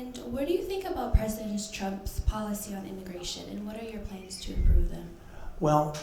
And what do you think about President Trump's policy on immigration, and what are your plans to improve them? Well,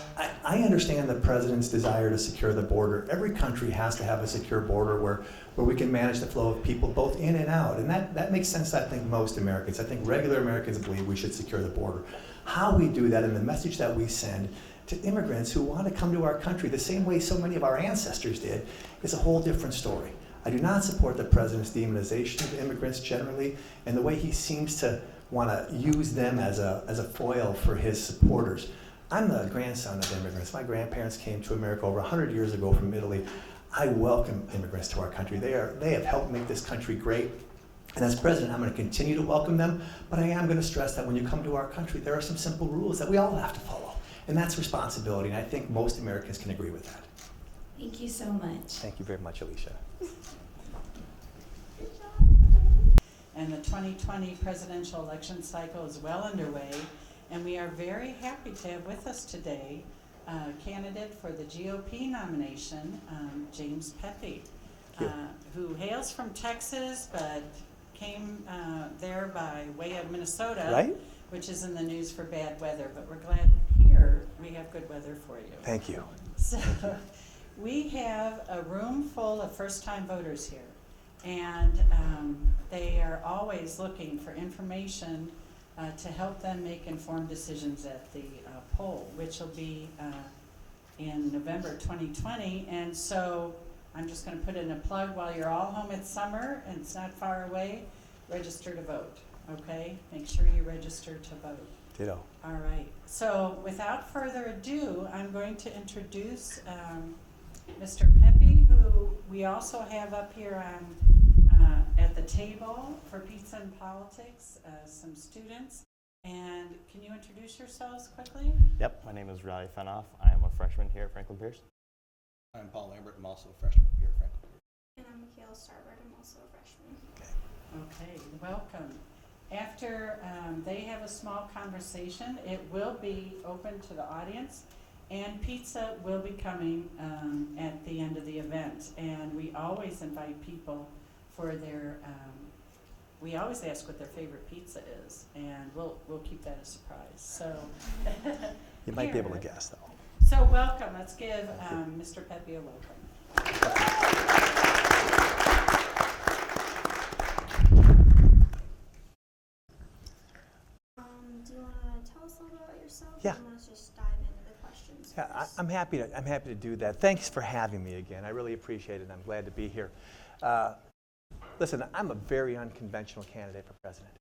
I understand the president's desire to secure the border. Every country has to have a secure border where we can manage the flow of people both in and out. And that makes sense to, I think, most Americans. I think regular Americans believe we should secure the border. How we do that and the message that we send to immigrants who want to come to our country the same way so many of our ancestors did is a whole different story. I do not support the president's demonization of immigrants generally, and the way he seems to want to use them as a foil for his supporters. I'm the grandson of immigrants. My grandparents came to America over 100 years ago from Italy. I welcome immigrants to our country. They have helped make this country great. And as president, I'm going to continue to welcome them, but I am going to stress that when you come to our country, there are some simple rules that we all have to follow. And that's responsibility, and I think most Americans can agree with that. Thank you so much. Thank you very much, Alicia. And the 2020 presidential election cycle is well underway, and we are very happy to have with us today a candidate for the GOP nomination, James Peppe, who hails from Texas but came there by way of Minnesota, right? Which is in the news for bad weather, but we're glad here we have good weather for you. Thank you. So we have a room full of first-time voters here, and they are always looking for information to help them make informed decisions at the poll, which will be in November 2020. And so I'm just going to put in a plug while you're all home. It's summer and it's not far away. Register to vote, okay? Make sure you register to vote. Ditto. All right. So without further ado, I'm going to introduce Mr. Peppe, who we also have up here on at the table for Pizza and Politics, some students. And can you introduce yourselves quickly? Yep, my name is Riley Fenoff. I am a freshman here at Franklin Pierce. I'm Paul Lambert. I'm also a freshman here at Franklin Pierce. And I'm Mikhail Starbird. I'm also a freshman. Okay, welcome. After they have a small conversation, it will be open to the audience, and pizza will be coming at the end of the event. And we always invite people for their, we always ask what their favorite pizza is, and we'll keep that a surprise. So You might be able to guess, though. So welcome. Let's give Mr. Peppe a welcome. Do you want to tell us a little about yourself? Yeah. Or do you want to just dive into the questions? Yeah, first? I'm happy to do that. Thanks for having me again. I really appreciate it. I'm glad to be here. Listen, I'm a very unconventional candidate for president.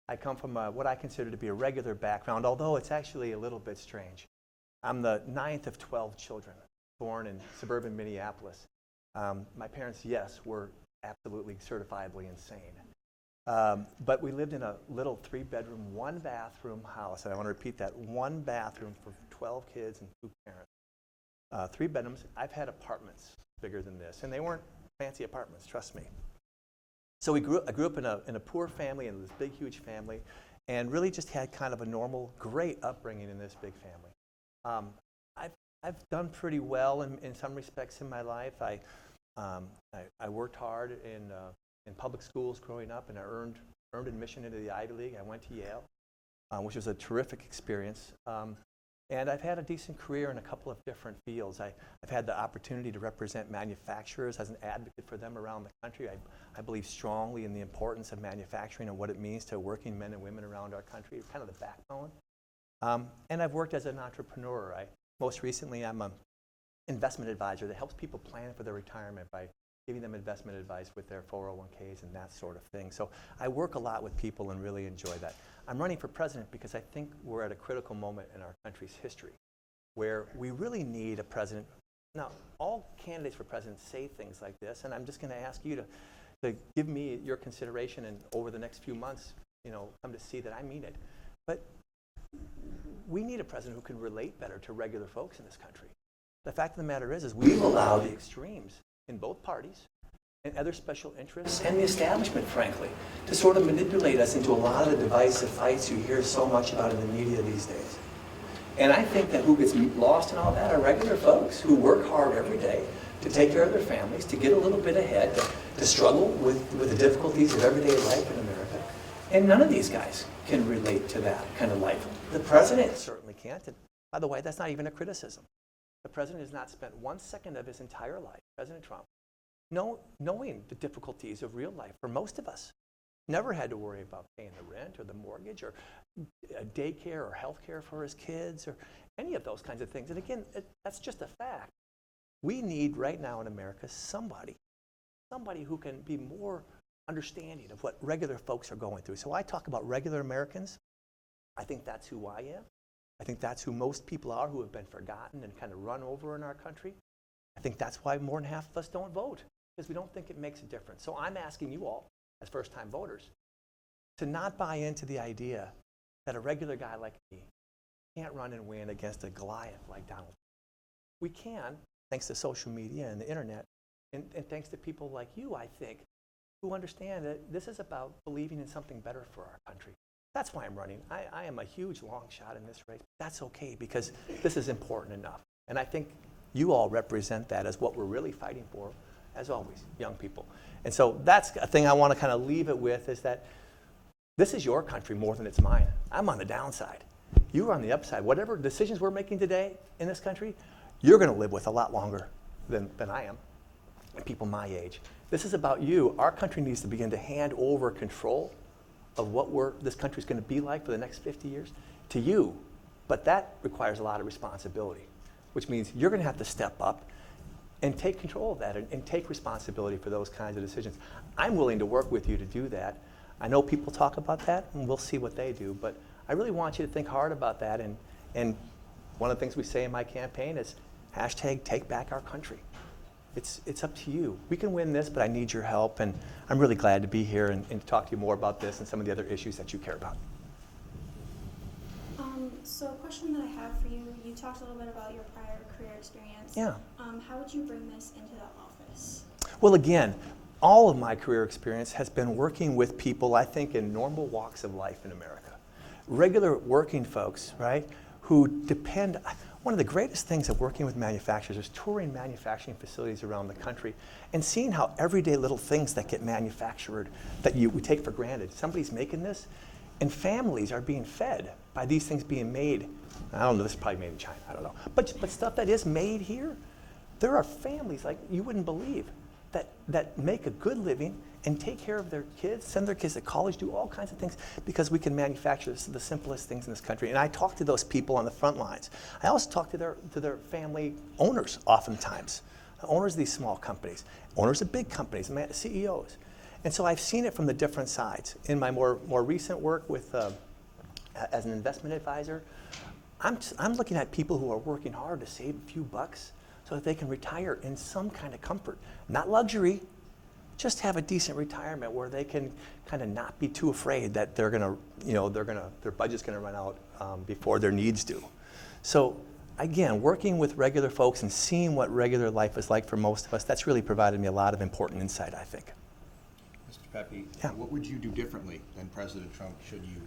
I come from what I consider to be a regular background, although it's actually a little bit strange. I'm the 9th of 12 children born in suburban Minneapolis. My parents, yes, were absolutely certifiably insane. But we lived in a little 3-bedroom, 1-bathroom house. And I want to repeat that, 1 bathroom for 12 kids and 2 parents. 3 bedrooms. I've had apartments bigger than this, and they weren't fancy apartments, trust me. So I grew up in a poor family, in this big, huge family, and really just had kind of a normal, great upbringing in this big family. I've done pretty well in some respects in my life. I worked hard in public schools growing up, and I earned admission into the Ivy League. I went to Yale, which was a terrific experience. And I've had a decent career in a couple of different fields. I've had the opportunity to represent manufacturers as an advocate for them around the country. I believe strongly in the importance of manufacturing and what it means to working men and women around our country. It's kind of the backbone. And I've worked as an entrepreneur. Most recently, I'm an investment advisor that helps people plan for their retirement by giving them investment advice with their 401ks and that sort of thing. So I work a lot with people and really enjoy that. I'm running for president because I think we're at a critical moment in our country's history where we really need a president. Now, all candidates for president say things like this, and I'm just going to ask you to give me your consideration, and over the next few months, come to see that I mean it. But we need a president who can relate better to regular folks in this country. The fact of the matter is we've allowed the extremes in both parties and other special interests and the establishment, frankly, to sort of manipulate us into a lot of the divisive fights you hear so much about in the media these days. And I think that who gets lost in all that are regular folks who work hard every day to take care of their families, to get a little bit ahead, to struggle with the difficulties of everyday life in America. And none of these guys can relate to that kind of life. The president certainly can't. And by the way, that's not even a criticism. The president has not spent 1 second of his entire life, President Trump, knowing the difficulties of real life for most of us. Never had to worry about paying the rent or the mortgage or daycare or health care for his kids or any of those kinds of things. And again, that's just a fact. We need right now in America somebody who can be more understanding of what regular folks are going through. So I talk about regular Americans. I think that's who I am. I think that's who most people are who have been forgotten and kind of run over in our country. I think that's why more than half of us don't vote, because we don't think it makes a difference. So I'm asking you all, as first-time voters, to not buy into the idea that a regular guy like me can't run and win against a Goliath like Donald Trump. We can, thanks to social media and the internet, and thanks to people like you, I think, who understand that this is about believing in something better for our country. That's why I'm running. I am a huge long shot in this race. That's okay, because this is important enough. And I think you all represent that as what we're really fighting for, as always, young people. And so that's a thing I want to kind of leave it with, is that this is your country more than it's mine. I'm on the downside. You're on the upside. Whatever decisions we're making today in this country, you're going to live with a lot longer than I am, and people my age. This is about you. Our country needs to begin to hand over control of what this country's going to be like for the next 50 years to you. But that requires a lot of responsibility, which means you're going to have to step up and take control of that and take responsibility for those kinds of decisions. I'm willing to work with you to do that. I know people talk about that, and we'll see what they do, but I really want you to think hard about that. And one of the things we say in my campaign is #TakeBackOurCountry. It's up to you. We can win this, but I need your help, and I'm really glad to be here and to talk to you more about this and some of the other issues that you care about. So a question that I have for you, you talked a little bit about your prior career experience. Yeah. How would you bring this into the office? Well, again, all of my career experience has been working with people, I think, in normal walks of life in America. Regular working folks, right, who depend. One of the greatest things of working with manufacturers is touring manufacturing facilities around the country and seeing how everyday little things that get manufactured that we take for granted. Somebody's making this, and families are being fed by these things being made. I don't know, this is probably made in China, I don't know. But stuff that is made here, there are families like you wouldn't believe that make a good living and take care of their kids, send their kids to college, do all kinds of things because we can manufacture the simplest things in this country. And I talk to those people on the front lines. I also talk to their family owners oftentimes, owners of these small companies, owners of big companies, CEOs. And so I've seen it from the different sides. In my more recent work with as an investment advisor, I'm looking at people who are working hard to save a few bucks so that they can retire in some kind of comfort. Not luxury, just have a decent retirement where they can kind of not be too afraid that their budget's gonna run out before their needs do. So again, working with regular folks and seeing what regular life is like for most of us, that's really provided me a lot of important insight, I think. Mr. Peppe, Yeah. what would you do differently than President Trump should you?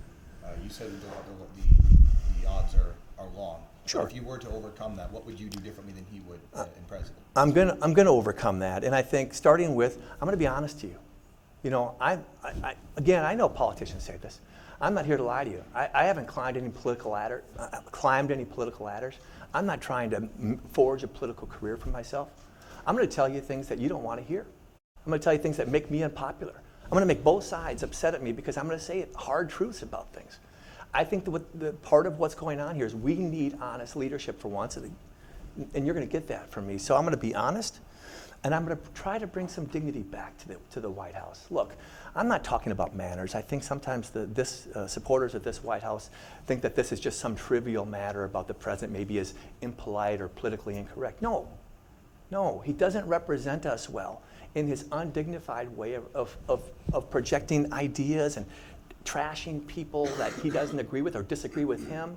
You said the odds are long. Sure. If you were to overcome that, what would you do differently than he would in president? I'm gonna overcome that, and I think starting with, I'm gonna be honest to you. You know, I know politicians say this. I'm not here to lie to you. I haven't climbed any political ladders. I'm not trying to forge a political career for myself. I'm gonna tell you things that you don't want to hear. I'm gonna tell you things that make me unpopular. I'm gonna make both sides upset at me because I'm gonna say hard truths about things. I think the part of what's going on here is we need honest leadership for once, and you're going to get that from me. So I'm going to be honest, and I'm going to try to bring some dignity back to the White House. Look, I'm not talking about manners. I think sometimes supporters of this White House think that this is just some trivial matter about the president maybe is impolite or politically incorrect. No, he doesn't represent us well in his undignified way of projecting ideas and trashing people that he doesn't agree with or disagree with him.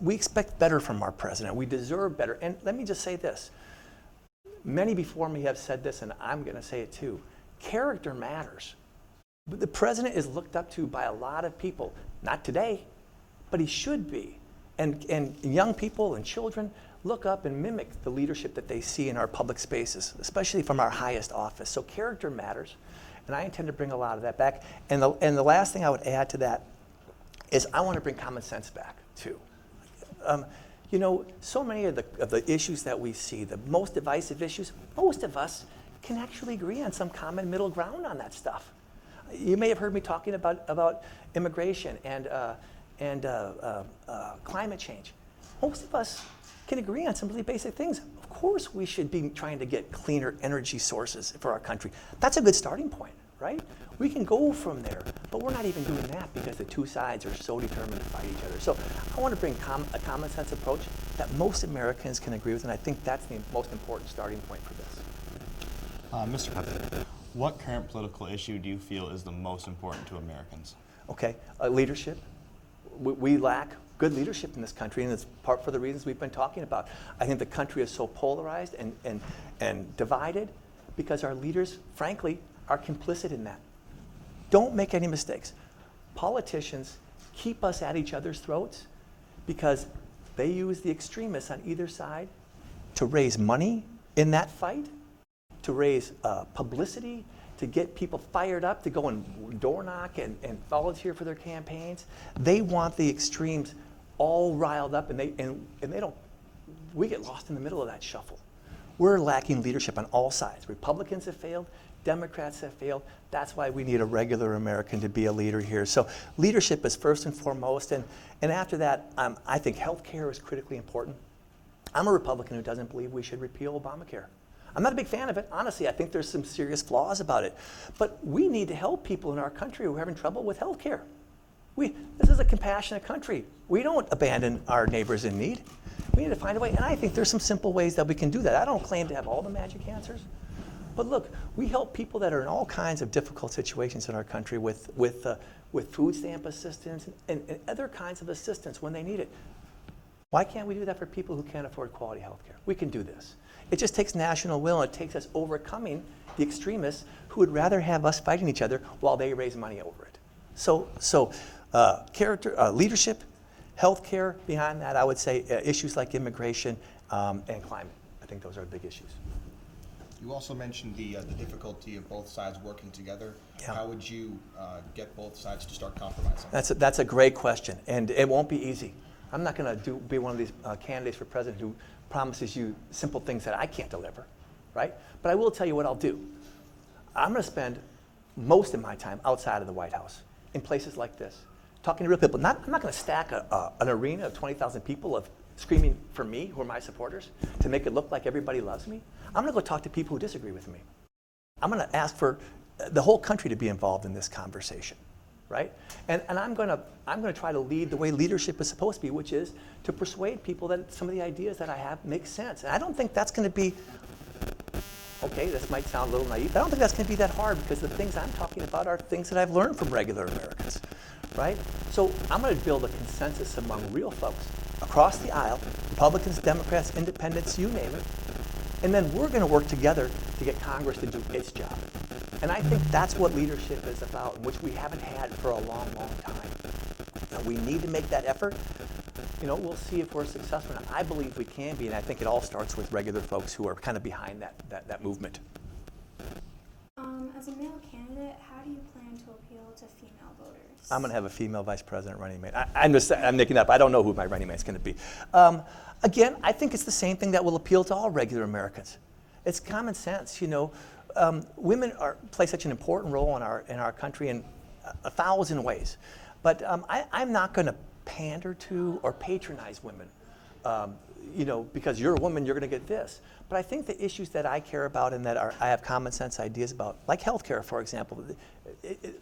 We expect better from our president. We deserve better. And let me just say this. Many before me have said this, and I'm going to say it too. Character matters. The president is looked up to by a lot of people. Not today, but he should be. And young people and children look up and mimic the leadership that they see in our public spaces, especially from our highest office. So character matters. And I intend to bring a lot of that back. And the last thing I would add to that is I want to bring common sense back, too. You know, so many of the issues that we see, the most divisive issues, most of us can actually agree on some common middle ground on that stuff. You may have heard me talking about immigration and climate change. Most of us can agree on some really basic things. Of course, we should be trying to get cleaner energy sources for our country. That's a good starting point, right? We can go from there, but we're not even doing that because the two sides are so determined to fight each other. So I want to bring a common sense approach that most Americans can agree with, and I think that's the most important starting point for this. Mr. Peppe, what current political issue do you feel is the most important to Americans? Okay, leadership. We lack good leadership in this country, and it's part for the reasons we've been talking about. I think the country is so polarized and divided because our leaders, frankly, are complicit in that. Don't make any mistakes. Politicians keep us at each other's throats because they use the extremists on either side to raise money in that fight, to raise publicity, to get people fired up, to go and door knock and volunteer for their campaigns. They want the extremes all riled up, and they don't. We get lost in the middle of that shuffle. We're lacking leadership on all sides. Republicans have failed. Democrats have failed. That's why we need a regular American to be a leader here. So leadership is first and foremost, and after that, I think health care is critically important. I'm a Republican who doesn't believe we should repeal Obamacare. I'm not a big fan of it. Honestly, I think there's some serious flaws about it. But we need to help people in our country who are having trouble with health care. This is a compassionate country. We don't abandon our neighbors in need. We need to find a way, and I think there's some simple ways that we can do that. I don't claim to have all the magic answers. But look, we help people that are in all kinds of difficult situations in our country with food stamp assistance and other kinds of assistance when they need it. Why can't we do that for people who can't afford quality health care? We can do this. It just takes national will, and it takes us overcoming the extremists who would rather have us fighting each other while they raise money over it. So leadership, health care, behind that, I would say issues like immigration and climate. I think those are big issues. You also mentioned the difficulty of both sides working together. Yeah. How would you get both sides to start compromising? That's a great question, and it won't be easy. I'm not going to be one of these candidates for president who promises you simple things that I can't deliver, right? But I will tell you what I'll do. I'm going to spend most of my time outside of the White House, in places like this, talking to real people. I'm not going to stack an arena of 20,000 people of screaming for me, who are my supporters, to make it look like everybody loves me. I'm going to go talk to people who disagree with me. I'm going to ask for the whole country to be involved in this conversation, right? And I'm going to try to lead the way leadership is supposed to be, which is to persuade people that some of the ideas that I have make sense. And I don't think that's going to be, okay, this might sound a little naive, but I don't think that's going to be that hard because the things I'm talking about are things that I've learned from regular Americans, right? So I'm going to build a consensus among real folks across the aisle, Republicans, Democrats, Independents, you name it. And then we're going to work together to get Congress to do its job. And I think that's what leadership is about, which we haven't had for a long, long time. And we need to make that effort. You know, we'll see if we're successful. And I believe we can be, and I think it all starts with regular folks who are kind of behind that movement. As a male candidate, how do you plan to appeal to female voters? I'm going to have a female vice president running mate. I'm making that up. I don't know who my running mate's going to be. Again, I think it's the same thing that will appeal to all regular Americans. It's common sense, you know. Women play such an important role in our country in 1,000 ways. But I'm not going to pander to or patronize women. You know, because you're a woman, you're going to get this. But I think the issues that I care about and that I have common sense ideas about, like healthcare, for example,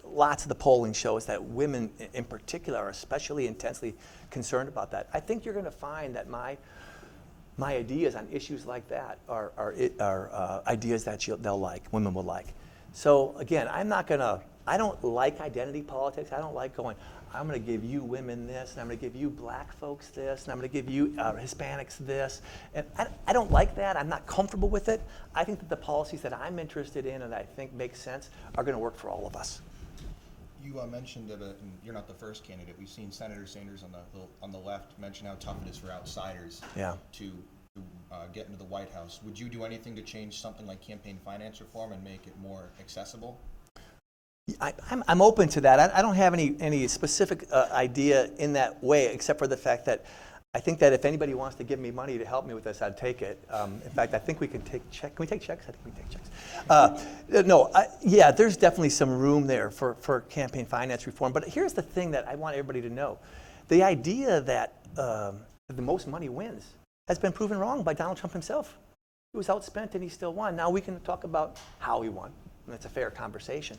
lots of the polling shows that women in particular are especially intensely concerned about that. I think you're going to find that my ideas on issues like that are ideas that women will like. So again, I don't like identity politics. I don't like going, I'm going to give you women this, and I'm going to give you black folks this, and I'm going to give you Hispanics this. And I don't like that. I'm not comfortable with it. I think that the policies that I'm interested in and I think make sense are going to work for all of us. You mentioned that you're not the first candidate. We've seen Senator Sanders on the left mention how tough it is for outsiders to get into the White House. Would you do anything to change something like campaign finance reform and make it more accessible? I'm open to that. I don't have any specific idea in that way, except for the fact that I think that if anybody wants to give me money to help me with this, I'd take it. In fact, I think we can take checks. Can we take checks? I think we can take checks. Yeah, there's definitely some room there for campaign finance reform. But here's the thing that I want everybody to know. The idea that the most money wins has been proven wrong by Donald Trump himself. He was outspent and he still won. Now we can talk about how he won, and that's a fair conversation.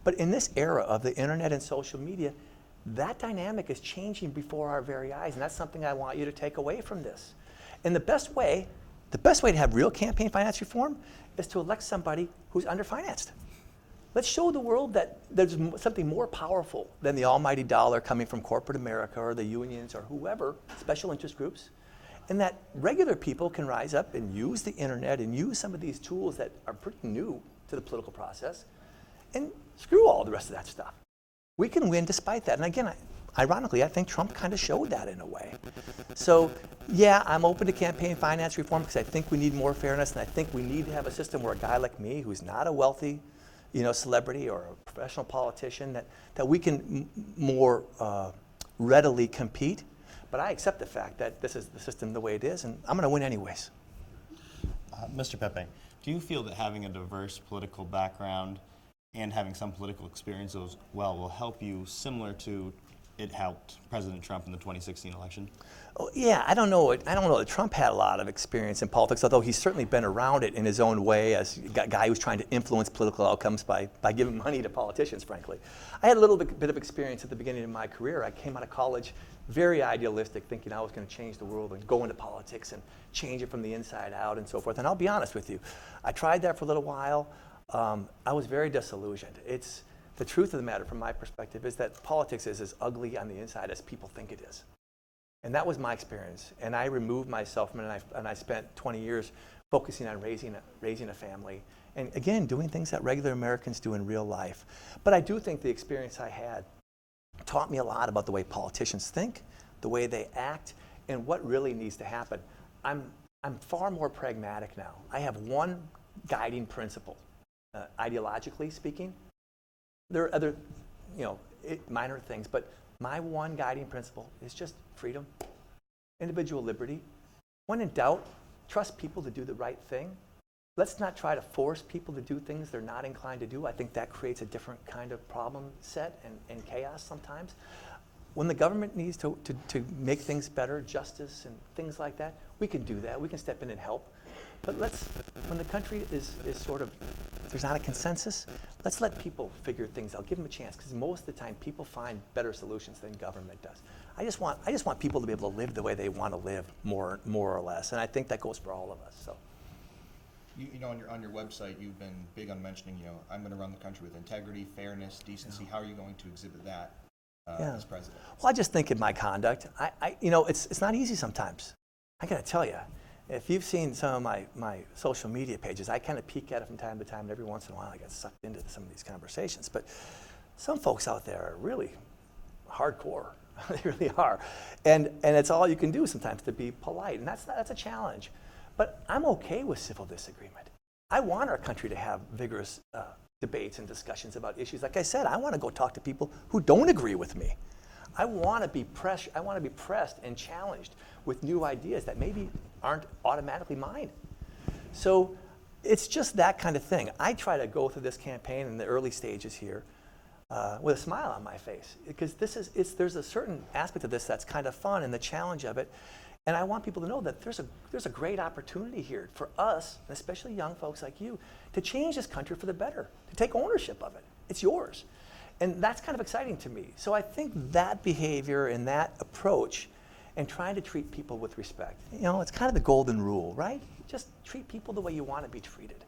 But in this era of the internet and social media, that dynamic is changing before our very eyes, and that's something I want you to take away from this. And the best way to have real campaign finance reform is to elect somebody who's underfinanced. Let's show the world that there's something more powerful than the almighty dollar coming from corporate America or the unions or whoever, special interest groups, and that regular people can rise up and use the internet and use some of these tools that are pretty new to the political process and screw all the rest of that stuff. We can win despite that. And again, ironically, I think Trump kind of showed that in a way. So yeah, I'm open to campaign finance reform because I think we need more fairness, and I think we need to have a system where a guy like me, who's not a wealthy celebrity or a professional politician, that we can more readily compete. But I accept the fact that this is the system the way it is, and I'm going to win anyways. Mr. Peppe, do you feel that having a diverse political background and having some political experience as well will help you similar to it helped President Trump in the 2016 election? Oh, yeah, I don't know that Trump had a lot of experience in politics, although he's certainly been around it in his own way as a guy who's trying to influence political outcomes by giving money to politicians, frankly. I had a little bit of experience at the beginning of my career. I came out of college very idealistic, thinking I was going to change the world and go into politics and change it from the inside out and so forth. And I'll be honest with you, I tried that for a little while. I was very disillusioned. The truth of the matter, from my perspective, is that politics is as ugly on the inside as people think it is. And that was my experience. And I removed myself from it, and I spent 20 years focusing on raising a family. And again, doing things that regular Americans do in real life. But I do think the experience I had taught me a lot about the way politicians think, the way they act, and what really needs to happen. I'm far more pragmatic now. I have one guiding principle, ideologically speaking. There are other, minor things, but my one guiding principle is just freedom, individual liberty. When in doubt, trust people to do the right thing. Let's not try to force people to do things they're not inclined to do. I think that creates a different kind of problem set and chaos sometimes. When the government needs to make things better, justice and things like that, we can do that. We can step in and help. But when the country is sort of, there's not a consensus, let's let people figure things out. Give them a chance, because most of the time people find better solutions than government does. I just want people to be able to live the way they want to live, more or less, and I think that goes for all of us. So, on your website, you've been big on mentioning, I'm going to run the country with integrity, fairness, decency. How are you going to exhibit that as president? Well, I just think in my conduct, it's not easy sometimes. I got to tell you. If you've seen some of my social media pages, I kind of peek at it from time to time, and every once in a while I get sucked into some of these conversations. But some folks out there are really hardcore. They really are. And it's all you can do sometimes to be polite, and that's a challenge. But I'm okay with civil disagreement. I want our country to have vigorous debates and discussions about issues. Like I said, I want to go talk to people who don't agree with me. I want to be pressed and challenged with new ideas that maybe aren't automatically mine. So it's just that kind of thing. I try to go through this campaign in the early stages here with a smile on my face, because there's a certain aspect of this that's kind of fun and the challenge of it. And I want people to know that there's a great opportunity here for us, and especially young folks like you, to change this country for the better, to take ownership of it. It's yours. And that's kind of exciting to me. So I think that behavior and that approach and trying to treat people with respect, it's kind of the golden rule, right? Just treat people the way you want to be treated.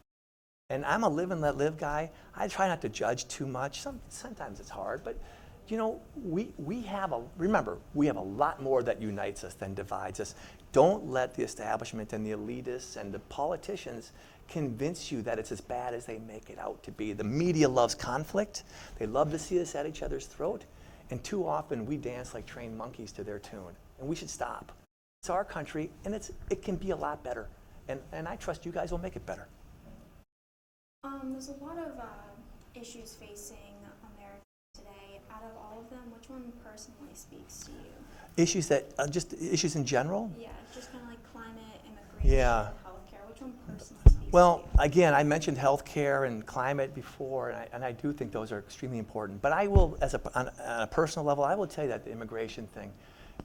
And I'm a live and let live guy. I try not to judge too much. Sometimes it's hard, but we have a lot more that unites us than divides us. Don't let the establishment and the elitists and the politicians convince you that it's as bad as they make it out to be. The media loves conflict. They love to see us at each other's throat. And too often we dance like trained monkeys to their tune. And we should stop. It's our country, and it can be a lot better. And I trust you guys will make it better. There's a lot of issues facing out of all of them, which one personally speaks to you? Issues that, just issues in general? Yeah, just kind of like climate, immigration, Yeah. healthcare. Which one personally speaks Well, to you? again, I mentioned healthcare and climate before, and I do think those are extremely important. But I will, on a personal level, I will tell you that the immigration thing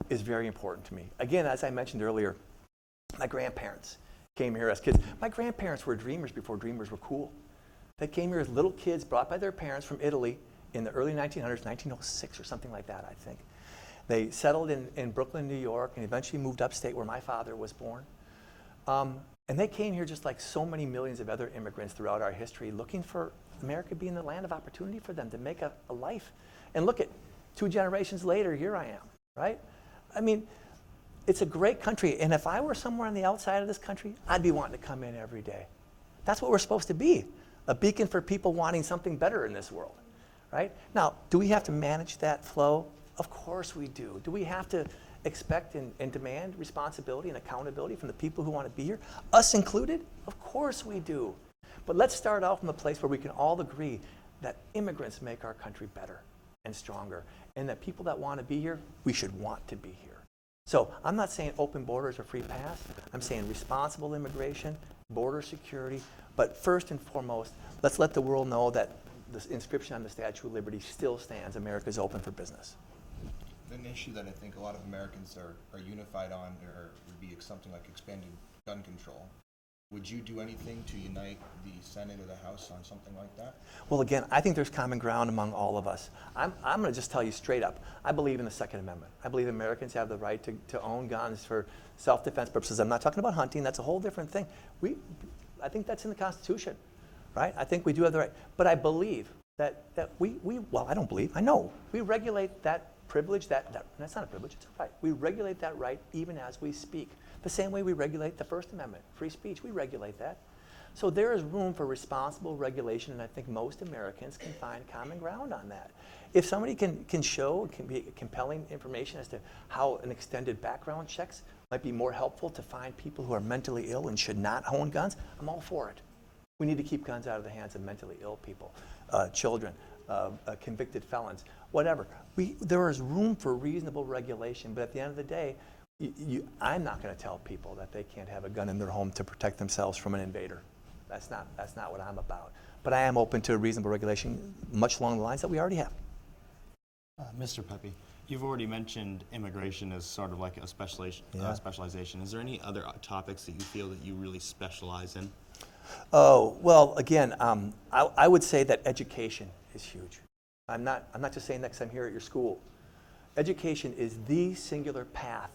is very important to me. Again, as I mentioned earlier, my grandparents came here as kids. My grandparents were dreamers before dreamers were cool. They came here as little kids brought by their parents from Italy in the early 1900s, 1906 or something like that, I think. They settled in Brooklyn, New York, and eventually moved upstate where my father was born. And they came here just like so many millions of other immigrants throughout our history, looking for America being the land of opportunity for them to make a life. And look at 2 generations later, here I am, right? I mean, it's a great country. And if I were somewhere on the outside of this country, I'd be wanting to come in every day. That's what we're supposed to be, a beacon for people wanting something better in this world, right? Now, do we have to manage that flow? Of course we do. Do we have to expect and demand responsibility and accountability from the people who want to be here, us included? Of course we do. But let's start out from a place where we can all agree that immigrants make our country better and stronger, and that people that want to be here, we should want to be here. So I'm not saying open borders or free pass. I'm saying responsible immigration, border security, but first and foremost, let's let the world know that the inscription on the Statue of Liberty still stands. America's open for business. An issue that I think a lot of Americans are unified on would be something like expanded gun control. Would you do anything to unite the Senate or the House on something like that? Well, again, I think there's common ground among all of us. I'm going to just tell you straight up, I believe in the Second Amendment. I believe Americans have the right to own guns for self-defense purposes. I'm not talking about hunting. That's a whole different thing. I think that's in the Constitution, right? I think we do have the right. But I believe that well, I don't believe, I know, we regulate that privilege, that's not a privilege, it's a right. We regulate that right even as we speak. The same way we regulate the First Amendment, free speech, we regulate that. So there is room for responsible regulation, and I think most Americans can find common ground on that. If somebody can show, can be compelling information as to how an extended background checks might be more helpful to find people who are mentally ill and should not own guns, I'm all for it. We need to keep guns out of the hands of mentally ill people, children, convicted felons, whatever. There is room for reasonable regulation, but at the end of the day, I'm not going to tell people that they can't have a gun in their home to protect themselves from an invader. That's not what I'm about. But I am open to reasonable regulation, much along the lines that we already have. Mr. Peppe, you've already mentioned immigration as sort of like a specialization. Is there any other topics that you feel that you really specialize in? Oh, well, again, I would say that education is huge. I'm not just saying that because I'm here at your school. Education is the singular path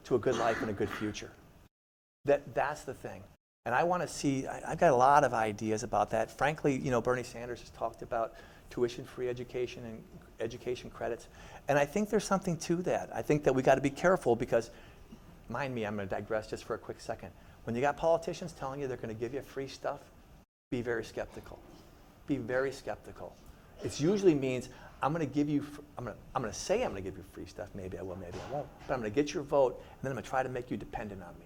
to a good life and a good future. That's the thing. And I want to see, I've got a lot of ideas about that. Frankly, Bernie Sanders has talked about tuition-free education and education credits. And I think there's something to that. I think that we got to be careful because, mind me, I'm going to digress just for a quick second. When you got politicians telling you they're going to give you free stuff, be very skeptical. Be very skeptical. It usually means I'm going to give you, I'm going to say I'm going to give you free stuff. Maybe I will, maybe I won't. But I'm going to get your vote, and then I'm going to try to make you dependent on me.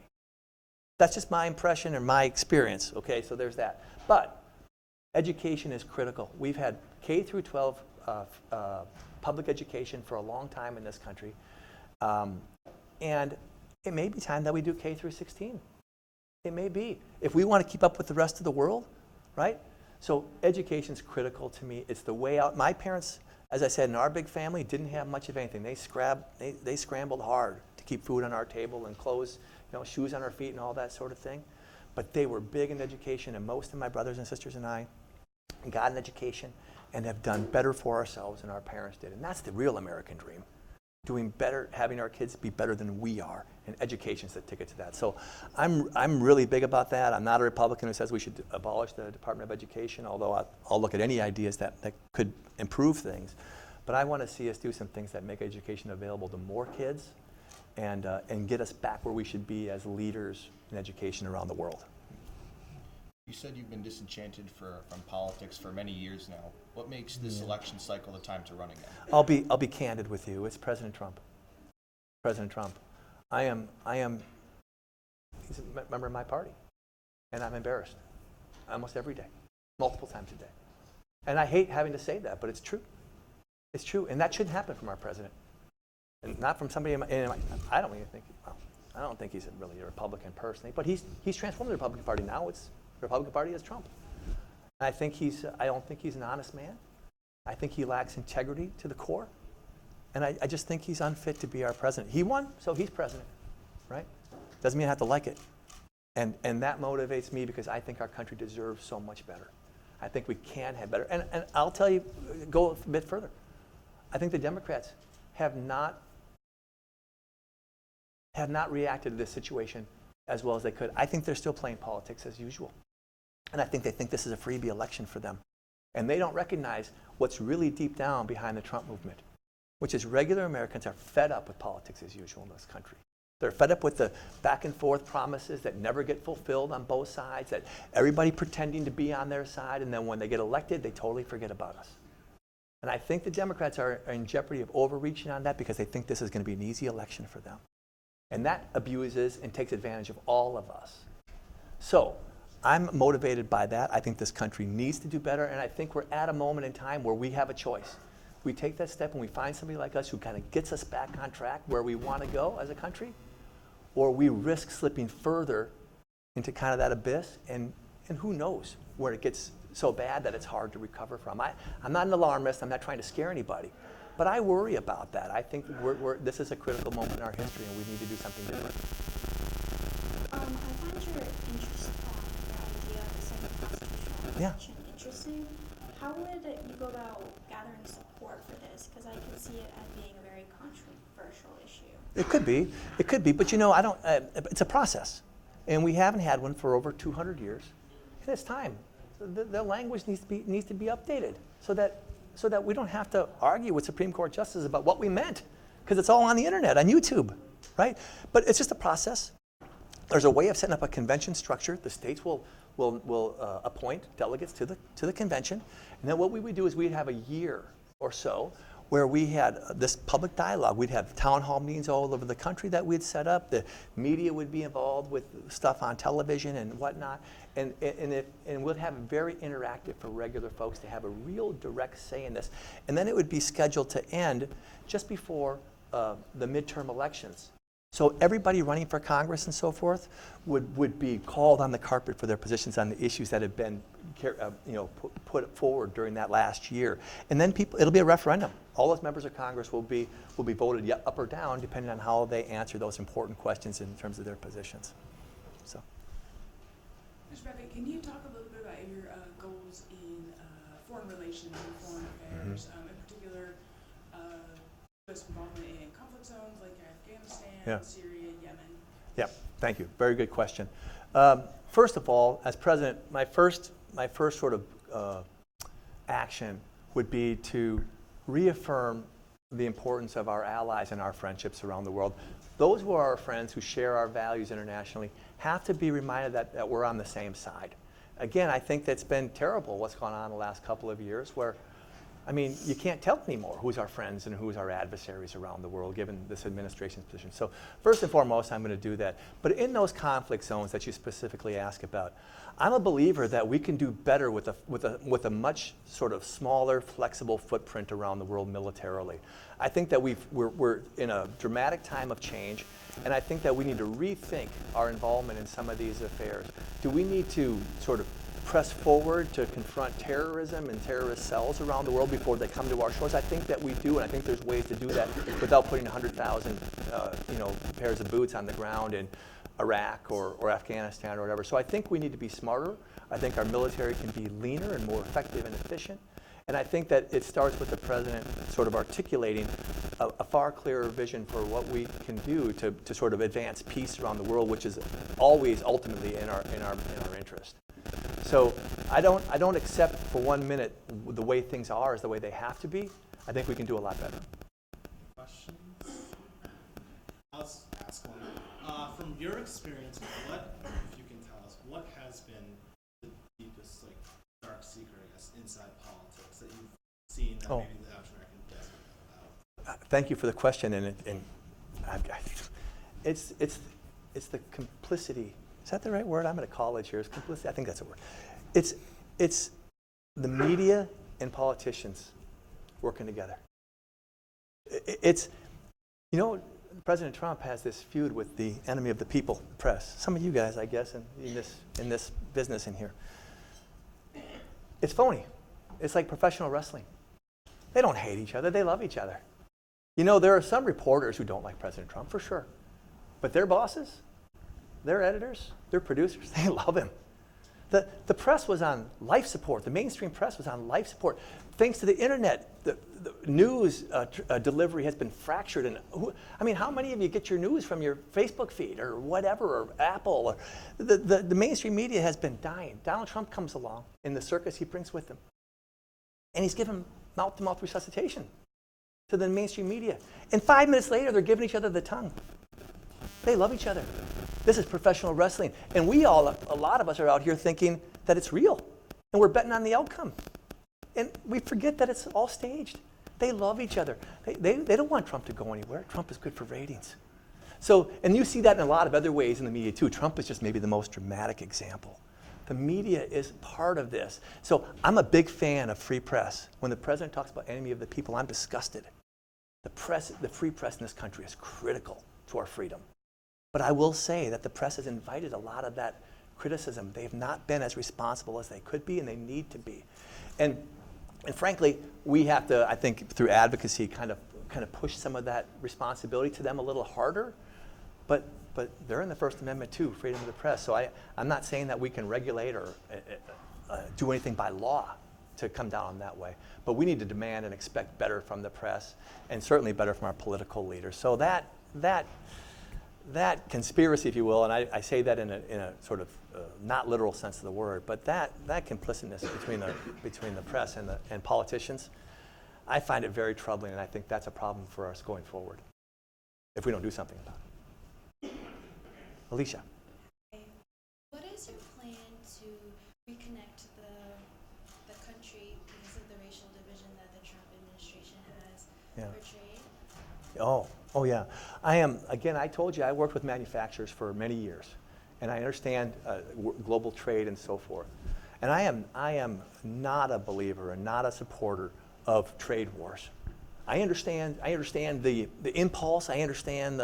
That's just my impression or my experience. Okay, so there's that. But education is critical. We've had K through 12 public education for a long time in this country, and it may be time that we do K through 16. It may be. If we want to keep up with the rest of the world, right? So education is critical to me. It's the way out. My parents, as I said, in our big family, didn't have much of anything. They scrambled hard to keep food on our table and clothes, shoes on our feet and all that sort of thing. But they were big in education, and most of my brothers and sisters and I got an education and have done better for ourselves than our parents did. And that's the real American dream. Doing better, having our kids be better than we are, and education's the ticket to that. So I'm really big about that. I'm not a Republican who says we should abolish the Department of Education, although I'll look at any ideas that could improve things. But I want to see us do some things that make education available to more kids and get us back where we should be as leaders in education around the world. You said you've been disenchanted from politics for many years now. What makes this election cycle the time to run again? I'll be candid with you. It's President Trump. President Trump. He's a member of my party, and I'm embarrassed almost every day, multiple times a day. And I hate having to say that, but it's true. It's true, and that shouldn't happen from our president, and not from somebody. I don't even think. Well, I don't think he's really a Republican personally, but he's transformed the Republican Party. Now it's the Republican Party is Trump. And I don't think he's an honest man. I think he lacks integrity to the core, and I just think he's unfit to be our president. He won, so he's president, right? Doesn't mean I have to like it, and that motivates me because I think our country deserves so much better. I think we can have better, and I'll tell you, go a bit further. I think the Democrats have not reacted to this situation as well as they could. I think they're still playing politics as usual. And I think they think this is a freebie election for them. And they don't recognize what's really deep down behind the Trump movement, which is regular Americans are fed up with politics as usual in this country. They're fed up with the back and forth promises that never get fulfilled on both sides, that everybody pretending to be on their side, and then when they get elected, they totally forget about us. And I think the Democrats are in jeopardy of overreaching on that because they think this is going to be an easy election for them. And that abuses and takes advantage of all of us. So I'm motivated by that. I think this country needs to do better, and I think we're at a moment in time where we have a choice. We take that step and we find somebody like us who kind of gets us back on track where we want to go as a country, or we risk slipping further into kind of that abyss, and who knows where it gets so bad that it's hard to recover from. I'm not an alarmist. I'm not trying to scare anybody. But I worry about that. I think this is a critical moment in our history, and we need to do something different. I find your interest the idea of the second constitutional convention interesting. How would you go about gathering support for this? Because I can see it as being a very controversial issue. It could be. But I don't. It's a process, and we haven't had one for over 200 years. And it's time. The language needs to be updated so that we don't have to argue with Supreme Court justices about what we meant, because it's all on the internet, on YouTube, right? But it's just a process. There's a way of setting up a convention structure. The states will appoint delegates to the convention, and then what we would do is we'd have a year or so where we had this public dialogue. We'd have town hall meetings all over the country that we'd set up. The media would be involved with stuff on television and whatnot. And we'd have it very interactive for regular folks to have a real direct say in this. And then it would be scheduled to end just before the midterm elections. So everybody running for Congress and so forth would be called on the carpet for their positions on the issues that have been put forward during that last year. And then it'll be a referendum. All those members of Congress will be voted up or down depending on how they answer those important questions in terms of their positions. So. Mr. Peppe, can you talk a little bit about your goals in foreign relations and foreign affairs, in particular U.S. involvement in conflict zones like Afghanistan, Syria, Yemen? Yeah, thank you. Very good question. First of all, as president, my first sort of action would be to reaffirm the importance of our allies and our friendships around the world. Those who are our friends, who share our values internationally, have to be reminded that we're on the same side. Again, I think that's been terrible what's gone on in the last couple of years where, you can't tell anymore who's our friends and who's our adversaries around the world given this administration's position. So first and foremost, I'm going to do that. But in those conflict zones that you specifically ask about, I'm a believer that we can do better with a much sort of smaller, flexible footprint around the world militarily. I think that we're in a dramatic time of change, and I think that we need to rethink our involvement in some of these affairs. Do we need to sort of press forward to confront terrorism and terrorist cells around the world before they come to our shores? I think that we do, and I think there's ways to do that without putting 100,000 pairs of boots on the ground in Iraq or Afghanistan or whatever. So I think we need to be smarter. I think our military can be leaner and more effective and efficient. And I think that it starts with the president sort of articulating a far clearer vision for what we can do to sort of advance peace around the world, which is always ultimately in our interest. So I don't accept for 1 minute the way things are is the way they have to be. I think we can do a lot better. Questions? I'll ask one. From your experience, if you can tell us, what has been the deepest, dark secret, I guess, inside politics that you've seen that maybe the average American doesn't know about? Thank you for the question, and it's the complicity. Is that the right word? I'm at a college here. Is complicity? I think that's a word. It's the media and politicians working together. It's, you know, President Trump has this feud with the enemy of the people, the press. Some of you guys, I guess, in this business in here. It's phony. It's like professional wrestling. They don't hate each other. They love each other. You know, there are some reporters who don't like President Trump, for sure. But their bosses, their editors, their producers, they love him. The press was on life support. The mainstream press was on life support. Thanks to the internet, the news delivery has been fractured. And how many of you get your news from your Facebook feed or whatever, or Apple? Or the mainstream media has been dying. Donald Trump comes along in the circus he brings with him. And he's given mouth-to-mouth resuscitation to the mainstream media. And 5 minutes later, they're giving each other the tongue. They love each other. This is professional wrestling. And a lot of us are out here thinking that it's real. And we're betting on the outcome. And we forget that it's all staged. They love each other. They don't want Trump to go anywhere. Trump is good for ratings. So, and you see that in a lot of other ways in the media too. Trump is just maybe the most dramatic example. The media is part of this. So I'm a big fan of free press. When the president talks about enemy of the people, I'm disgusted. The free press in this country is critical to our freedom. But I will say that the press has invited a lot of that criticism. They have not been as responsible as they could be, and they need to be. And frankly, we have to, I think, through advocacy, kind of push some of that responsibility to them a little harder. But they're in the First Amendment too, freedom of the press. So I'm not saying that we can regulate or do anything by law to come down on that way. But we need to demand and expect better from the press, and certainly better from our political leaders. So that conspiracy, if you will, and I say that in a sort of not literal sense of the word, but that complicitness between the press and politicians, I find it very troubling, and I think that's a problem for us going forward if we don't do something about it. Alicia. What is your plan to reconnect the country because of the racial division that the Trump administration has portrayed? Oh yeah. I told you I worked with manufacturers for many years, and I understand global trade and so forth. And I am not a believer and not a supporter of trade wars. I understand the impulse. I understand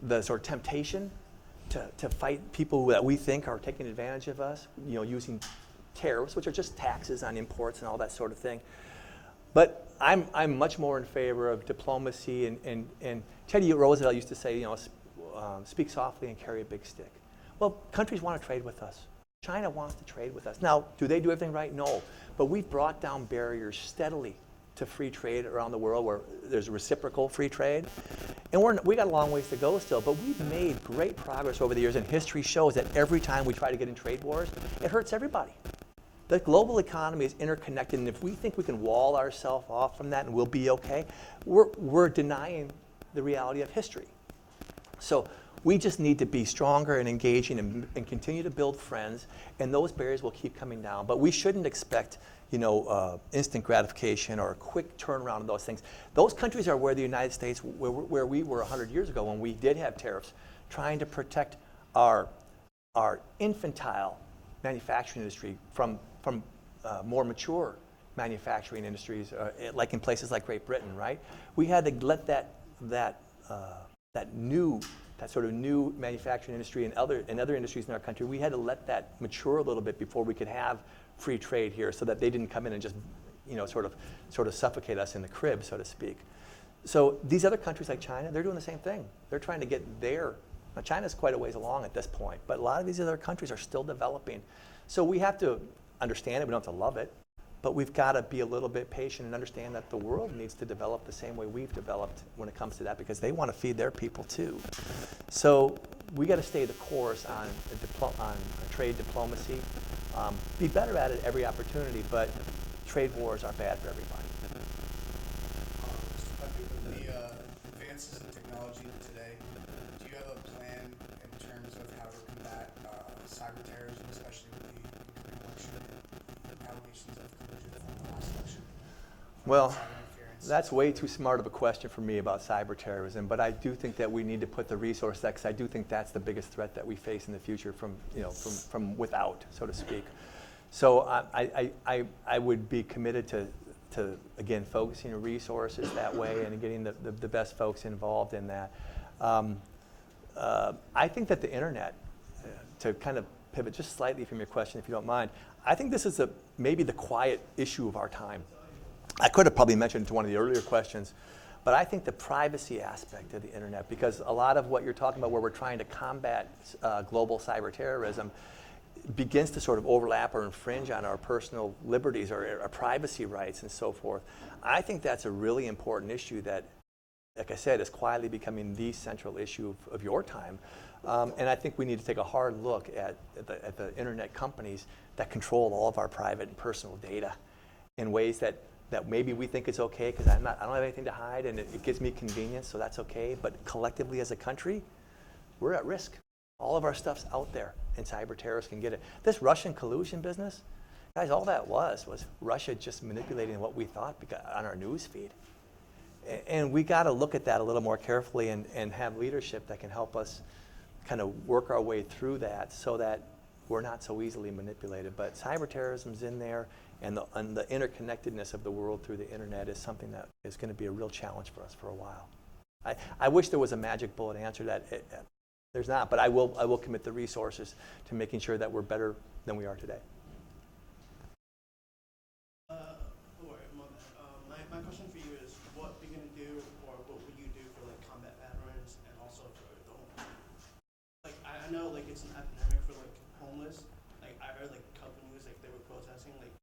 the sort of temptation to fight people that we think are taking advantage of us, using tariffs, which are just taxes on imports and all that sort of thing. But I'm much more in favor of diplomacy, and Teddy Roosevelt used to say, speak softly and carry a big stick. Well, countries want to trade with us. China wants to trade with us. Now, do they do everything right? No. But we've brought down barriers steadily to free trade around the world where there's reciprocal free trade. And we got a long ways to go still, but we've made great progress over the years, and history shows that every time we try to get in trade wars, it hurts everybody. The global economy is interconnected, and if we think we can wall ourselves off from that and we'll be okay, we're denying the reality of history. So we just need to be stronger and engaging and continue to build friends, and those barriers will keep coming down. But we shouldn't expect instant gratification or a quick turnaround of those things. Those countries are where the United States, where we were 100 years ago when we did have tariffs, trying to protect our infantile manufacturing industry from more mature manufacturing industries, like in places like Great Britain, right? We had to let that sort of new manufacturing industry and other industries in our country, we had to let that mature a little bit before we could have free trade here, so that they didn't come in and just sort of suffocate us in the crib, so to speak. So these other countries like China, they're doing the same thing. They're trying to get there. Now, China's quite a ways along at this point, but a lot of these other countries are still developing. So we have to understand it. We don't have to love it, but we've got to be a little bit patient and understand that the world needs to develop the same way we've developed when it comes to that, because they want to feed their people too. So we got to stay the course on trade diplomacy. Be better at it every opportunity, but trade wars are bad for everybody. Mr. Peppe, with the advances in technology today, do you have a plan in terms of how to combat cyber terrorism, especially with the incoming election and allegations of collusion from the last election? Well, that's way too smart of a question for me about cyber terrorism, but I do think that we need to put the resource there, because I do think that's the biggest threat that we face in the future from without, so to speak. So I would be committed again, focusing resources that way and getting the best folks involved in that. I think that the internet, to kind of pivot just slightly from your question, if you don't mind, I think this is maybe the quiet issue of our time. I could have probably mentioned it to one of the earlier questions, but I think the privacy aspect of the internet, because a lot of what you're talking about where we're trying to combat global cyber terrorism begins to sort of overlap or infringe on our personal liberties or our privacy rights and so forth. I think that's a really important issue that, like I said, is quietly becoming the central issue of your time. And I think we need to take a hard look at the internet companies that control all of our private and personal data in ways that maybe we think is okay because I don't have anything to hide and it gives me convenience, so that's okay. But collectively as a country, we're at risk. All of our stuff's out there and cyber terrorists can get it. This Russian collusion business, guys, all that was Russia just manipulating what we thought on our news feed. And we got to look at that a little more carefully and have leadership that can help us kind of work our way through that so that we're not so easily manipulated. But cyber terrorism's in there, and the interconnectedness of the world through the internet is something that is going to be a real challenge for us for a while. I wish there was a magic bullet answer that there's not, but I will commit the resources to making sure that we're better than we are today. My question for you is, what are you going to do, or what would you do for like combat veterans and also for the homeless? Like I know like it's an epidemic for like homeless. Like I heard like companies like they were protesting like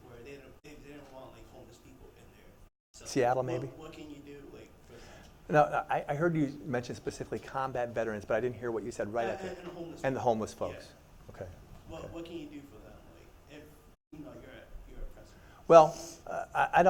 where they didn't want like homeless people in there. So Seattle maybe. What can you do like for that? No, I heard you mention specifically combat veterans, but I didn't hear what you said right at the and the homeless folks. Yeah. Okay. What can you do for them? Like if you know you're a president. Well, I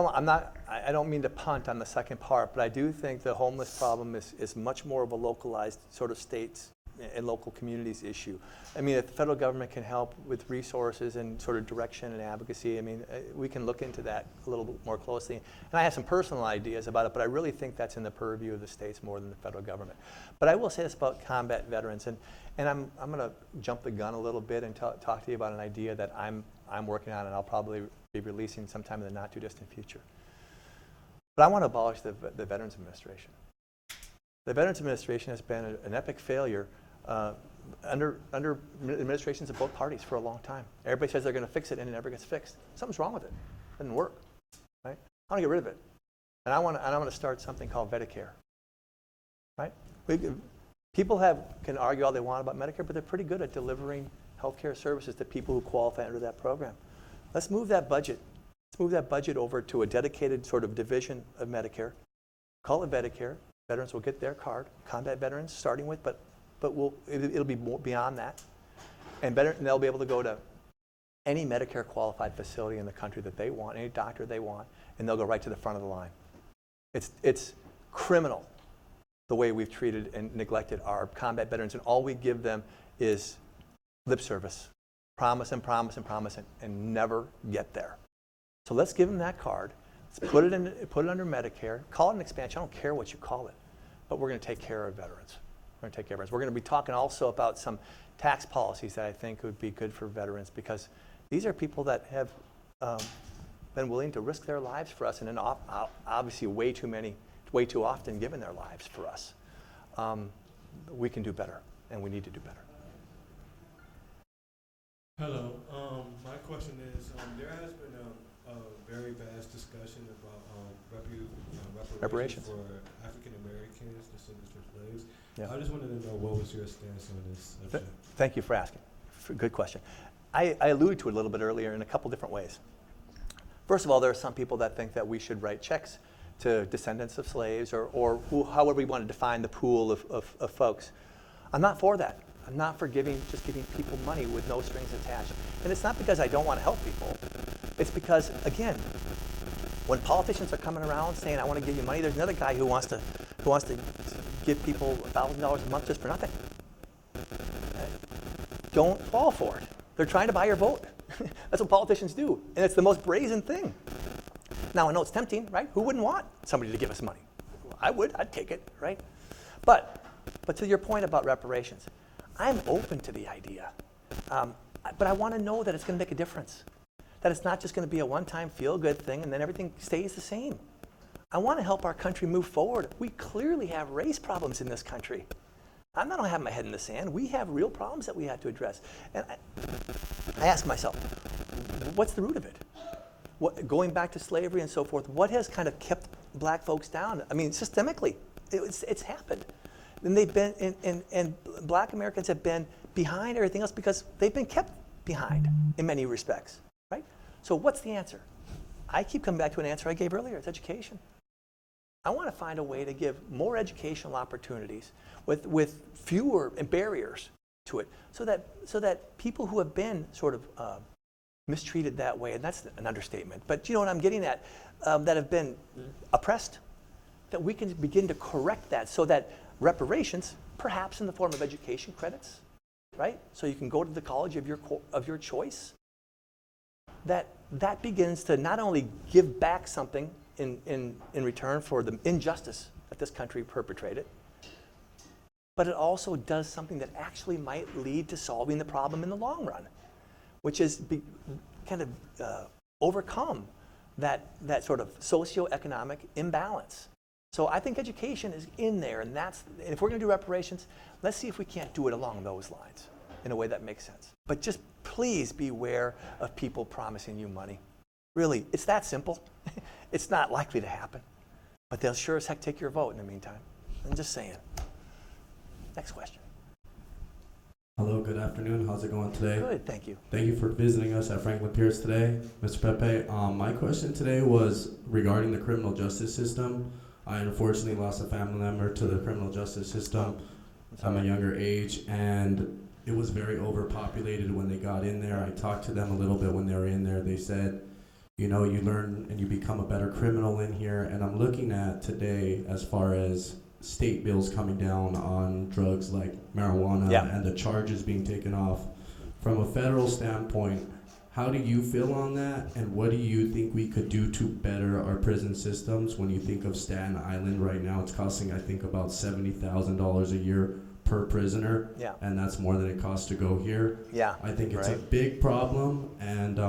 don't mean to punt on the second part, but I do think the homeless problem is much more of a localized sort of states and local communities issue. I mean, if the federal government can help with resources and sort of direction and advocacy, I mean, we can look into that a little bit more closely. And I have some personal ideas about it, but I really think that's in the purview of the states more than the federal government. But I will say this about combat veterans, and I'm going to jump the gun a little bit and talk to you about an idea that I'm working on, and I'll probably be releasing sometime in the not too distant future. But I want to abolish the Veterans Administration. The Veterans Administration has been an epic failure under administrations of both parties for a long time. Everybody says they're going to fix it, and it never gets fixed. Something's wrong with it. It doesn't work. Right? I want to get rid of it, and I want to start something called Medicare. Right? People can argue all they want about Medicare, but they're pretty good at delivering health care services to people who qualify under that program. Let's move that budget. Let's move that budget over to a dedicated sort of division of Medicare. Call it Medicare. Veterans will get their card. Combat veterans, starting with, but it'll be more beyond that. And they'll be able to go to any Medicare qualified facility in the country that they want, any doctor they want, and they'll go right to the front of the line. It's criminal the way we've treated and neglected our combat veterans, and all we give them is lip service. Promise and promise and promise and never get there. So let's give them that card. Let's put it under Medicare. Call it an expansion. I don't care what you call it, but we're going to take care of veterans. We're going to be talking also about some tax policies that I think would be good for veterans, because these are people that have been willing to risk their lives for us, and then obviously way too often given their lives for us. We can do better, and we need to do better. Hello. My question is, there has been a very vast discussion about reparations for African Americans, descendants from slaves. Yeah. I just wanted to know, what was your stance on this subject? Thank you for asking. Good question. I alluded to it a little bit earlier in a couple different ways. First of all, there are some people that think that we should write checks to descendants of slaves or however we want to define the pool of folks. I'm not for that. I'm not for just giving people money with no strings attached. And it's not because I don't want to help people. It's because, again, when politicians are coming around saying, I want to give you money, there's another guy who wants to give people $1,000 a month just for nothing. Don't fall for it. They're trying to buy your vote. That's what politicians do. And it's the most brazen thing. Now, I know it's tempting, right? Who wouldn't want somebody to give us money? I would. I'd take it, right? But to your point about reparations, I'm open to the idea. But I want to know that it's going to make a difference. that it's not just going to be a one-time feel-good thing and then everything stays the same. I want to help our country move forward. We clearly have race problems in this country. I'm not going to have my head in the sand. We have real problems that we have to address. And I ask myself, what's the root of it? Going back to slavery and so forth, what has kind of kept black folks down? I mean, systemically, it's happened. And they've been, and black Americans have been behind everything else because they've been kept behind in many respects, right? So what's the answer? I keep coming back to an answer I gave earlier. It's education. I want to find a way to give more educational opportunities with fewer barriers to it, so that people who have been sort of mistreated that way, and that's an understatement, but you know what I'm getting at, that have been oppressed, that we can begin to correct that so that reparations, perhaps in the form of education credits, right? So you can go to the college of your choice. That begins to not only give back something in return for the injustice that this country perpetrated, but it also does something that actually might lead to solving the problem in the long run, which is overcome that sort of socioeconomic imbalance. So I think education is in there, and if we're going to do reparations, let's see if we can't do it along those lines in a way that makes sense. But just please beware of people promising you money. Really, it's that simple. It's not likely to happen, but they'll sure as heck take your vote in the meantime. I'm just saying. Next question. Hello, good afternoon. How's it going today? Good, thank you. Thank you for visiting us at Franklin Pierce today. Mr. Pepe, my question today was regarding the criminal justice system. I unfortunately lost a family member to the criminal justice system at a younger age, and it was very overpopulated when they got in there. I talked to them a little bit when they were in there. They said, you know, you learn and you become a better criminal in here. And I'm looking at today as far as state bills coming down on drugs like marijuana and the charges being taken off. From a federal standpoint, how do you feel on that? And what do you think we could do to better our prison systems? When you think of Staten Island right now, it's costing, I think, about $70,000 a year per prisoner. Yeah. And that's more than it costs to go here. Yeah. I think it's a big problem. And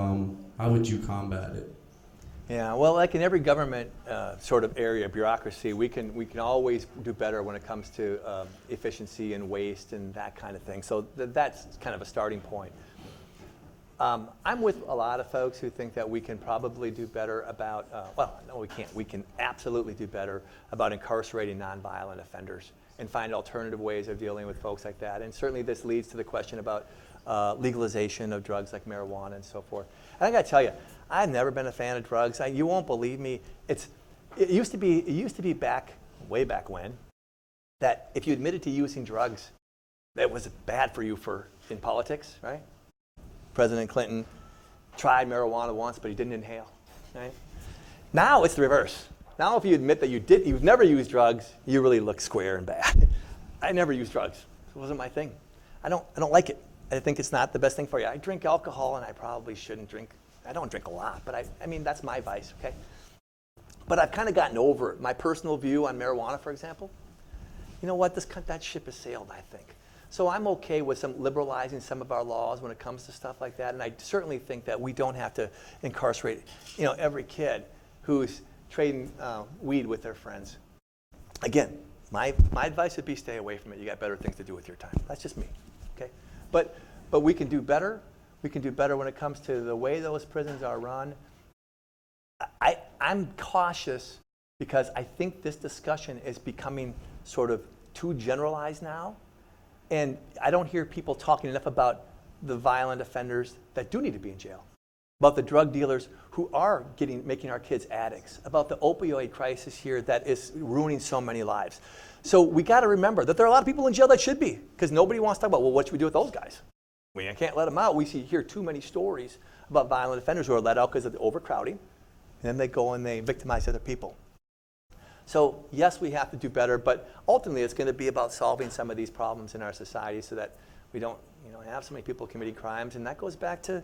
how would you combat it? Yeah, well, like in every government sort of area, bureaucracy, we can always do better when it comes to efficiency and waste and that kind of thing. So that's kind of a starting point. I'm with a lot of folks who think that we can probably do better about, no, we can't. We can absolutely do better about incarcerating nonviolent offenders and find alternative ways of dealing with folks like that. And certainly this leads to the question about legalization of drugs like marijuana and so forth. And I got to tell you, I've never been a fan of drugs. You won't believe me. It used to be way back when, that if you admitted to using drugs, that was bad for you in politics, right? President Clinton tried marijuana once, but he didn't inhale, right? Now it's the reverse. Now if you admit that you've never used drugs, you really look square and bad. I never used drugs. It wasn't my thing. I don't like it. I think it's not the best thing for you. I drink alcohol, and I probably shouldn't drink. I don't drink a lot, but I mean, that's my vice, okay? But I've kind of gotten over it. My personal view on marijuana, for example, you know what? That ship has sailed, I think. So I'm okay with some liberalizing some of our laws when it comes to stuff like that. And I certainly think that we don't have to incarcerate, every kid who's trading weed with their friends. Again, my advice would be stay away from it. You got better things to do with your time. That's just me, okay? But we can do better. We can do better when it comes to the way those prisons are run. I'm cautious because I think this discussion is becoming sort of too generalized now. And I don't hear people talking enough about the violent offenders that do need to be in jail, about the drug dealers who are making our kids addicts, about the opioid crisis here that is ruining so many lives. So we got to remember that there are a lot of people in jail that should be, because nobody wants to talk about, well, what should we do with those guys? We can't let them out. We hear too many stories about violent offenders who are let out because of the overcrowding, and then they go and they victimize other people. So yes, we have to do better, but ultimately it's going to be about solving some of these problems in our society so that we don't, have so many people committing crimes. And that goes back to,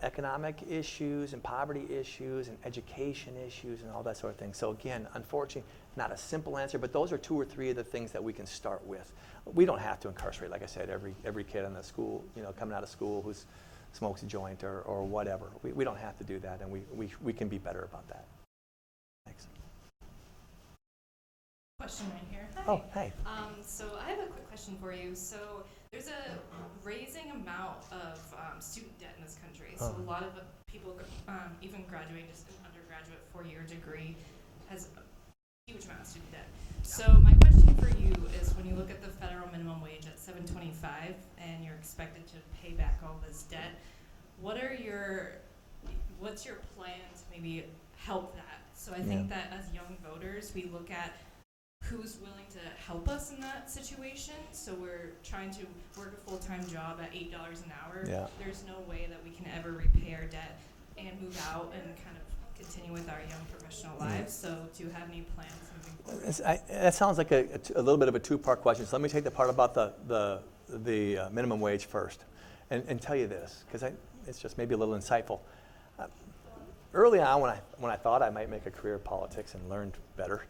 economic issues and poverty issues and education issues and all that sort of thing. So again, unfortunately, not a simple answer, but those are 2 or 3 of the things that we can start with. We don't have to incarcerate, like I said, every kid in the school, coming out of school who's smokes a joint or whatever. We don't have to do that, and we can be better about that. Thanks. Question right here. Oh, hey. So I have a quick question for you. So there's a raising amount of student debt in this country. So a lot of people, even graduating just an undergraduate 4-year degree, has a huge amount of student debt. So my question for you is, when you look at the federal minimum wage at $7.25 and you're expected to pay back all this debt, what's your plan to maybe help that? So I think that as young voters, we look at who's willing to help us in that situation. So we're trying to work a full-time job at $8 an hour. Yeah. There's no way that we can ever repay our debt and move out and kind of continue with our young professional lives. So do you have any plans moving forward? That sounds like a little bit of a two-part question. So let me take the part about the minimum wage first, and tell you this, because it's just maybe a little insightful. Early on, when I thought I might make a career in politics and learned better,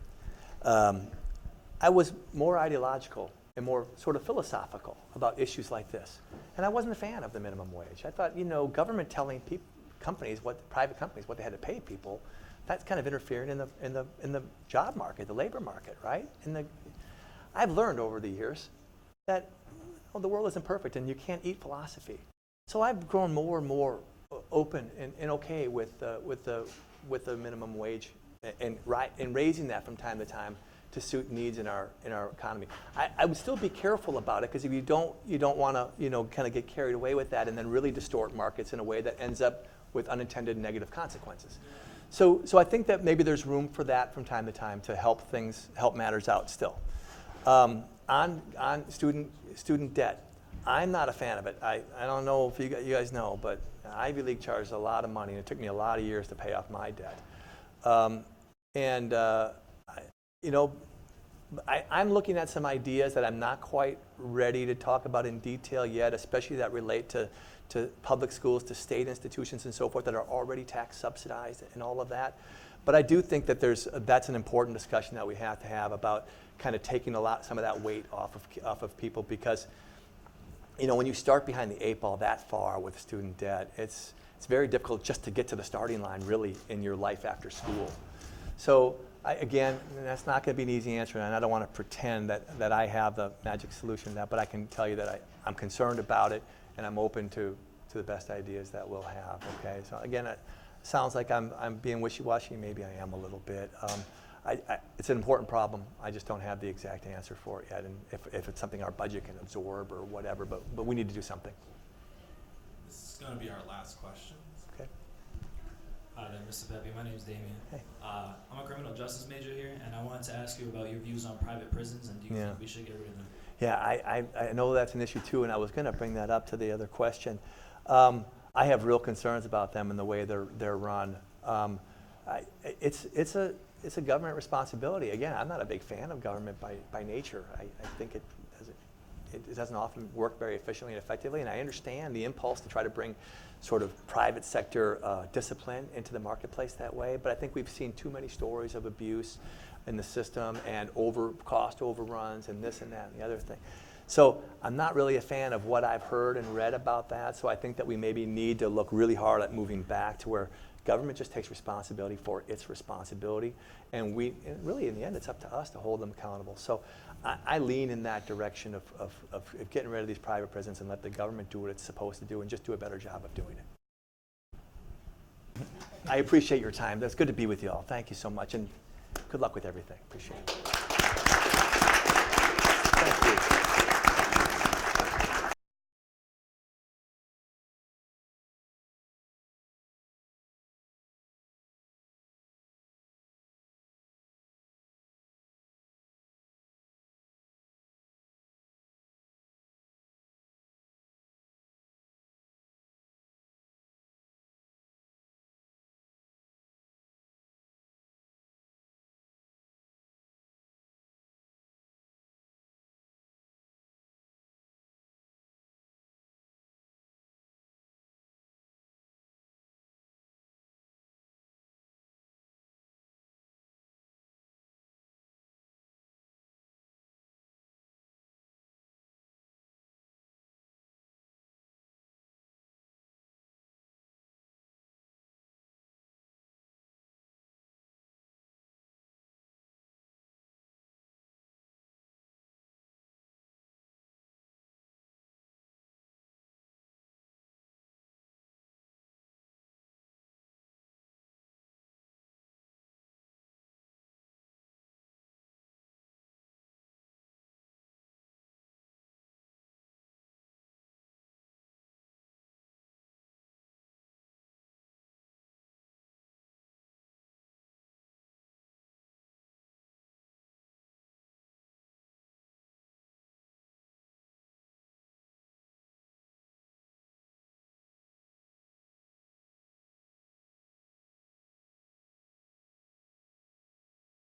I was more ideological and more sort of philosophical about issues like this. And I wasn't a fan of the minimum wage. I thought, government telling private companies what they had to pay people, that's kind of interfering in the job market, the labor market, right? I've learned over the years that the world isn't perfect and you can't eat philosophy. So I've grown more and more open and okay with the minimum wage and raising that from time to time to suit needs in our economy. I would still be careful about it, because if you don't want to kind of get carried away with that and then really distort markets in a way that ends up with unintended negative consequences. So I think that maybe there's room for that from time to time to help matters out still. On student debt, I'm not a fan of it. I don't know if you guys know, but Ivy League charges a lot of money, and it took me a lot of years to pay off my debt. I'm looking at some ideas that I'm not quite ready to talk about in detail yet, especially that relate to public schools, to state institutions and so forth that are already tax subsidized and all of that. But I do think that that's an important discussion that we have to have about kind of taking some of that weight off of people, because when you start behind the 8 ball that far with student debt, it's very difficult just to get to the starting line really in your life after school. So again, that's not going to be an easy answer, and I don't want to pretend that I have the magic solution to that, but I can tell you that I'm concerned about it, and I'm open to the best ideas that we'll have. Okay, so again, it sounds like I'm being wishy-washy. Maybe I am a little bit. It's an important problem. I just don't have the exact answer for it yet, and if it's something our budget can absorb or whatever, but we need to do something. This is going to be our last question. Okay. Hi there, Mr. Peppe. My name is Damien. Hey. I'm a criminal justice major here, and I wanted to ask you about your views on private prisons, and do you think we should get rid of them? Yeah, I know that's an issue too, and I was going to bring that up to the other question. I have real concerns about them and the way they're run. It's a government responsibility. Again, I'm not a big fan of government by nature. I think it doesn't often work very efficiently and effectively, and I understand the impulse to try to bring sort of private sector discipline into the marketplace that way, but I think we've seen too many stories of abuse in the system and cost overruns and this and that and the other thing. So I'm not really a fan of what I've heard and read about that, so I think that we maybe need to look really hard at moving back to where government just takes responsibility for its responsibility, and really in the end it's up to us to hold them accountable. So I lean in that direction of getting rid of these private prisons and let the government do what it's supposed to do and just do a better job of doing it. I appreciate your time. That's good to be with you all. Thank you so much, and good luck with everything. Appreciate it. Thank you.